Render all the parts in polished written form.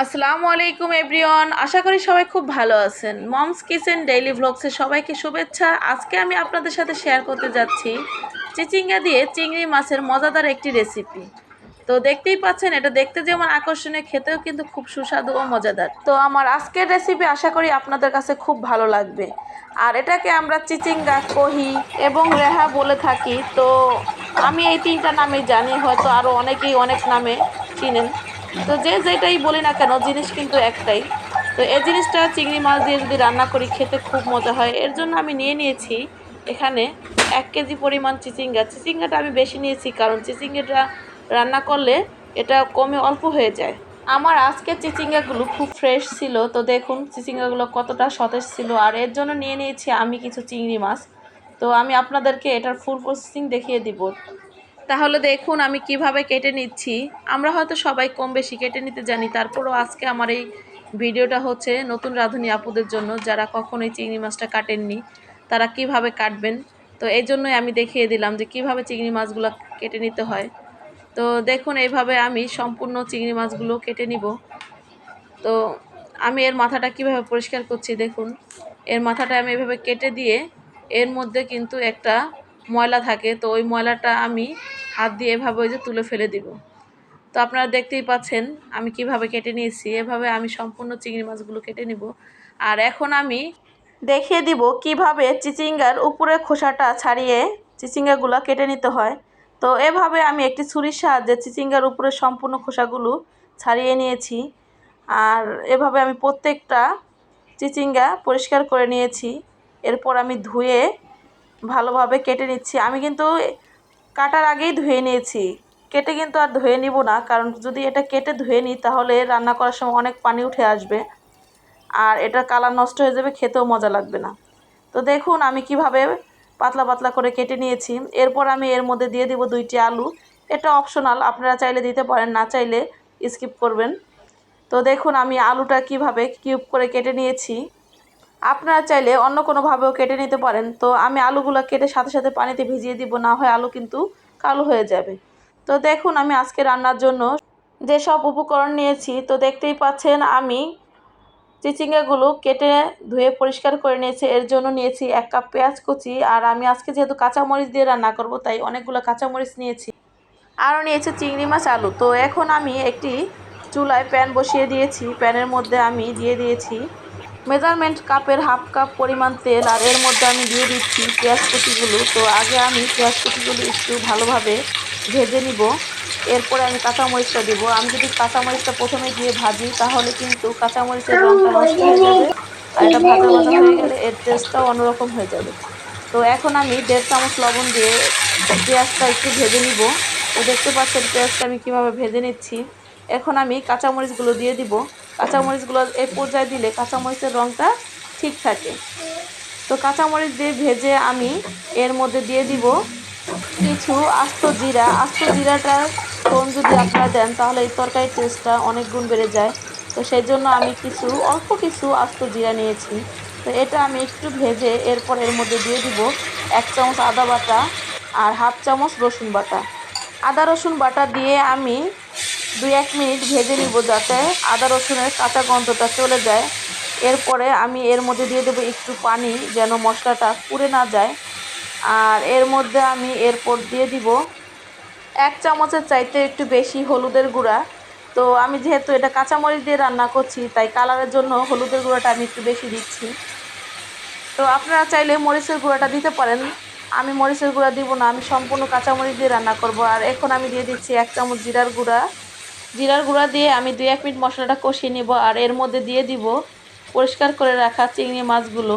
আসসালামু আলাইকুম এভরিওয়ান, আশা করি সবাই খুব ভালো আছেন। মমস কিচেন ডেইলি ভ্লগসে সবাইকে শুভেচ্ছা। আজকে আমি আপনাদের সাথে শেয়ার করতে যাচ্ছি চিচিঙ্গা দিয়ে চিংড়ি মাছের মজাদার একটি রেসিপি। তো দেখতেই পাচ্ছেন, এটা দেখতে যেমন আকর্ষণীয়, খেতেও কিন্তু খুব সুস্বাদু ও মজাদার। তো আমার আজকের রেসিপি আশা করি আপনাদের কাছে খুব ভালো লাগবে। আর এটাকে আমরা চিচিঙ্গা, কহি এবং রেহা বলে থাকি। তো আমি এই তিনটা নামে জানি, হয়তো আরও অনেকেই অনেক নামে চিনেন। তো যে যেটাই বলি না কেন, জিনিস কিন্তু একটাই। তো এই জিনিসটা চিংড়ি মাছ দিয়ে যদি রান্না করি, খেতে খুব মজা হয়। এর জন্য আমি নিয়ে নিয়েছি এখানে 1 কেজি পরিমাণ চিচিঙ্গা। চিচিঙ্গাটা আমি বেশি নিয়েছি কারণ চিচিঙ্গাটা রান্না করলে এটা কমে অল্প হয়ে যায়। আমার আজকে চিচিঙ্গাগুলো খুব ফ্রেশ ছিল। তো দেখুন চিচিঙ্গাগুলো কতটা সতেজ ছিল। আর এর জন্য নিয়ে নিয়েছি আমি কিছু চিংড়ি মাছ। তো আমি আপনাদেরকে এটার ফুল প্রসেসিং দেখিয়ে দিব। তাহলে দেখুন আমি কিভাবে কেটে নিচ্ছি। আমরা হয়তো সবাই কম বেশি কেটে নিতে জানি, তারপরও আজকে আমার এই ভিডিওটা হচ্ছে নতুন রাঁধুনি আপুদের জন্য, যারা কখনোই চিংড়ি মাছটা কাটেননি, তারা কিভাবে কাটবেন। তো এই জন্যই আমি দেখিয়ে দিলাম যে কিভাবে চিংড়ি মাছগুলো কেটে নিতে হয়। তো দেখুন এইভাবে আমি সম্পূর্ণ চিংড়ি মাছগুলো কেটে নিব। তো আমি এর মাথাটা কিভাবে পরিষ্কার করছি দেখুন। এর মাথাটা আমি এভাবে কেটে দিয়ে, এর মধ্যে কিন্তু একটা ময়লা থাকে, তো ওই ময়লাটা আমি হাত দিয়ে এভাবে ওই যে তুলে ফেলে দিব। তো আপনারা দেখতেই পাচ্ছেন আমি কিভাবে কেটে নিয়েছি। এভাবে আমি সম্পূর্ণ চিংড়ি মাছগুলো কেটে নিব। আর এখন আমি দেখিয়ে দিব কিভাবে চিচিঙ্গার উপরের খোসাটা ছাড়িয়ে চিচিঙ্গাগুলো কেটে নিতে হয়। তো এভাবে আমি একটি ছুরির সাহায্যে চিচিঙ্গার উপরে সম্পূর্ণ খোসাগুলো ছাড়িয়ে নিয়েছি। আর এভাবে আমি প্রত্যেকটা চিচিঙ্গা পরিষ্কার করে নিয়েছি। এরপর আমি ধুয়ে ভালোভাবে কেটে নিচ্ছি। আমি কিন্তু কাটার আগেই ধুয়ে নিয়েছি, কেটে কিন্তু আর ধুয়ে নিব না, কারণ যদি এটা কেটে ধুয়ে নিই তাহলে রান্না করার সময় অনেক পানি উঠে আসবে আর এটা কালার নষ্ট হয়ে যাবে, খেতেও মজা লাগবে না। তো দেখুন আমি কিভাবে পাতলা পাতলা করে কেটে নিয়েছি। এরপর আমি এর মধ্যে দিয়ে দিব 2টি আলু। এটা অপশনাল, আপনারা চাইলে দিতে পারেন, না চাইলে স্কিপ করবেন। তো দেখুন আমি আলুটা কিভাবে কিউব করে কেটে নিয়েছি। আপনারা চাইলে অন্য কোনোভাবেও কেটে নিতে পারেন। তো আমি আলুগুলো কেটে সাথে সাথে পানিতে ভিজিয়ে দিব, না হয় আলু কিন্তু কালো হয়ে যাবে। তো দেখুন আমি আজকে রান্নার জন্য যেসব উপকরণ নিয়েছি, তো দেখতেই পাচ্ছেন আমি চিচিঙ্গাগুলো কেটে ধুয়ে পরিষ্কার করে নিয়েছি। এর জন্য নিয়েছি 1 কাপ পেঁয়াজ কুচি। আর আমি আজকে যেহেতু কাঁচামরিচ দিয়ে রান্না করব, তাই অনেকগুলো কাঁচামরিচ নিয়েছি। আরও নিয়েছি চিংড়ি মাছ, আলু। তো এখন আমি একটি চুলায় প্যান বসিয়ে দিয়েছি। প্যানের মধ্যে আমি দিয়ে দিয়েছি মেজারমেন্ট কাপের 1/2 কাপ পরিমাণ তেল। আর এর মধ্যে আমি দিয়ে দিচ্ছি পেঁয়াজ কুচিগুলো। তো আগে আমি পেঁয়াজ কুচিগুলো একটু ভালোভাবে ভেজে নিব, এরপরে আমি কাঁচামরিচটা দিব। আমি যদি কাঁচামরিচটা প্রথমে দিয়ে ভাজি তাহলে কিন্তু কাঁচামরিচের রঙটা নষ্ট হয়ে যাবে, আর এটা ভাজা ভাজা হয়ে গেলে এর টেস্টটাও অন্যরকম হয়ে যাবে। তো এখন আমি 1.5 চামচ লবণ দিয়ে পেঁয়াজটা একটু ভেজে নিব। তো দেখতে পাচ্ছেন পেঁয়াজটা আমি কীভাবে ভেজে নিচ্ছি। এখন আমি কাঁচামরিচগুলো দিয়ে দিব। কাঁচামরিচগুলো এই পর্যায়ে দিলে কাঁচামরিচের রঙটা ঠিক থাকে। তো কাঁচামরিচ দিয়ে ভেজে আমি এর মধ্যে দিয়ে দিব কিছু আস্ত জিরা। আস্ত জিরাটার ফোড়ন যদি আপনারা দেন তাহলে এই তরকারির টেস্টটা অনেক গুণ বেড়ে যায়। তো সেই জন্য আমি অল্প কিছু আস্ত জিরা নিয়েছি। তো এটা আমি একটু ভেজে এরপর এর মধ্যে দিয়ে দিব 1 চামচ আদা বাটা আর 1/2 চামচ রসুন বাটা। আদা রসুন বাটা দিয়ে আমি 2-1 মিনিট ভেজে নিব, যাতে আদা রসুনের কাঁচা গন্ধটা চলে যায়। এরপরে আমি এর মধ্যে দিয়ে দেবো একটু পানি, যেন মশলাটা পুড়ে না যায়। আর এর মধ্যে আমি এরপর দিয়ে দিব 1 চামচের চাইতে একটু বেশি হলুদের গুঁড়া। তো আমি যেহেতু এটা কাঁচামরিচ দিয়ে রান্না করছি, তাই কালারের জন্য হলুদের গুঁড়াটা আমি একটু বেশি দিচ্ছি। তো আপনারা চাইলে মরিচের গুঁড়াটা দিতে পারেন। আমি মরিচের গুঁড়া দিব না, আমি সম্পূর্ণ কাঁচামরিচ দিয়ে রান্না করব। আর এখন আমি দিয়ে দিচ্ছি 1 চামচ জিরার গুঁড়া। জিরার গুঁড়া দিয়ে আমি 2-1 মিনিট মশলাটা কষিয়ে নেব। আর এর মধ্যে দিয়ে দিব পরিষ্কার করে রাখা চিংড়ি মাছগুলো।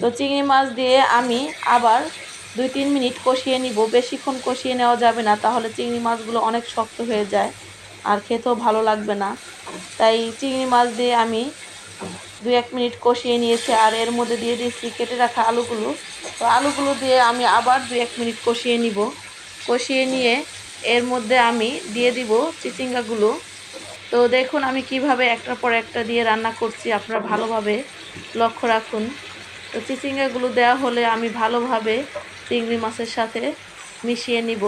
তো চিংড়ি মাছ দিয়ে আমি আবার 2-3 মিনিট কষিয়ে নিব। বেশিক্ষণ কষিয়ে নেওয়া যাবে না, তাহলে চিংড়ি মাছগুলো অনেক শক্ত হয়ে যায় আর খেতেও ভালো লাগবে না। তাই চিংড়ি মাছ দিয়ে আমি 2-1 মিনিট কষিয়ে নিয়েছি। আর এর মধ্যে দিয়ে দিচ্ছি কেটে রাখা আলুগুলো। তো আলুগুলো দিয়ে আমি আবার 2-1 মিনিট কষিয়ে নিব। কষিয়ে নিয়ে এর মধ্যে আমি দিয়ে দিব চিচিঙ্গাগুলো। তো দেখুন আমি কিভাবে একটার পর একটা দিয়ে রান্না করছি, আপনারা ভালোভাবে লক্ষ্য রাখুন। তো চিচিঙ্গাগুলো দেওয়া হলে আমি ভালোভাবে চিংড়ি মাছের সাথে মিশিয়ে নিব।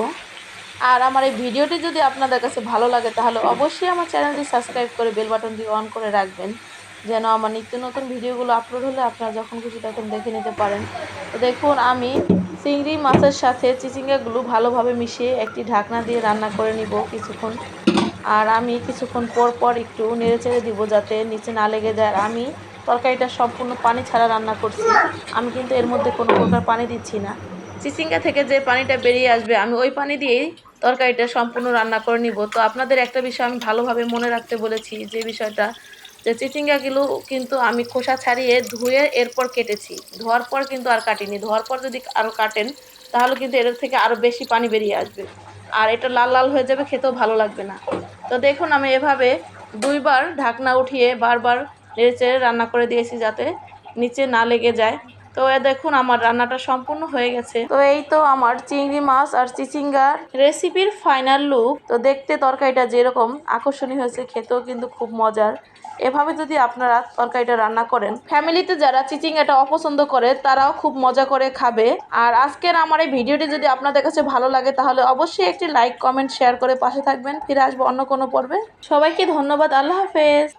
আর আমার এই ভিডিওটি যদি আপনাদের কাছে ভালো লাগে তাহলে অবশ্যই আমার চ্যানেলটি সাবস্ক্রাইব করে বেল বাটনটি অন করে রাখবেন, যেন আমার নিত্য নতুন ভিডিওগুলো আপলোড হলে আপনারা যখন খুশি তখন দেখে নিতে পারেন। তো দেখুন আমি চিংড়ি মাছের সাথে চিচিঙ্গাগুলো ভালোভাবে মিশিয়ে একটি ঢাকনা দিয়ে রান্না করে নিব কিছুক্ষণ। আর আমি কিছুক্ষণ পর পর একটু নেড়ে চেড়ে দিব যাতে নিচে না লেগে যায়। আর আমি তরকারিটা সম্পূর্ণ পানি ছাড়া রান্না করছি, আমি কিন্তু এর মধ্যে কোনো প্রকার পানি দিচ্ছি না। চিচিঙ্গা থেকে যে পানিটা বেরিয়ে আসবে আমি ওই পানি দিয়েই তরকারিটা সম্পূর্ণ রান্না করে নিব। তো আপনাদের একটা বিষয় আমি ভালোভাবে মনে রাখতে বলেছি, যে বিষয়টা যে চিচিঙ্গাগুলো কিন্তু আমি খোসা ছাড়িয়ে ধুয়ে এরপর কেটেছি, ধোয়ার পর কিন্তু আর কাটিনি। ধোয়ার পর যদি আরও কাটেন তাহলে কিন্তু এর থেকে আরও বেশি পানি বেরিয়ে আসবে, আর এটা লাল লাল হয়ে যাবে, খেতেও ভালো লাগবে না। তো দেখুন আমি এভাবে দুইবার ঢাকনা উঠিয়ে বারবার নেড়েচেড়ে রান্না করে দিয়েছি যাতে নিচে না লেগে যায়। তো দেখুন আমার রান্নাটা সম্পূর্ণ হয়ে গেছে। তো এই তো আমার চিংড়ি মাছ আর চিচিঙ্গার রেসিপির ফাইনাল লুক। তো দেখতে তরকারিটা যেরকম আকর্ষণীয় হয়েছে, খেতেও কিন্তু খুব মজার। এভাবে যদি আপনারা তরকারিটা রান্না করেন, ফ্যামিলিতে যারা চিচিঙ্গাটা অপছন্দ করে তারাও খুব মজা করে খাবে। আর আজকের আমার এই ভিডিওটি যদি আপনাদের কাছে ভালো লাগে তাহলে অবশ্যই একটি লাইক কমেন্ট শেয়ার করে পাশে থাকবেন। ফিরে আসবো অন্য কোনো পর্বে। সবাইকে ধন্যবাদ। আল্লাহ হাফেজ।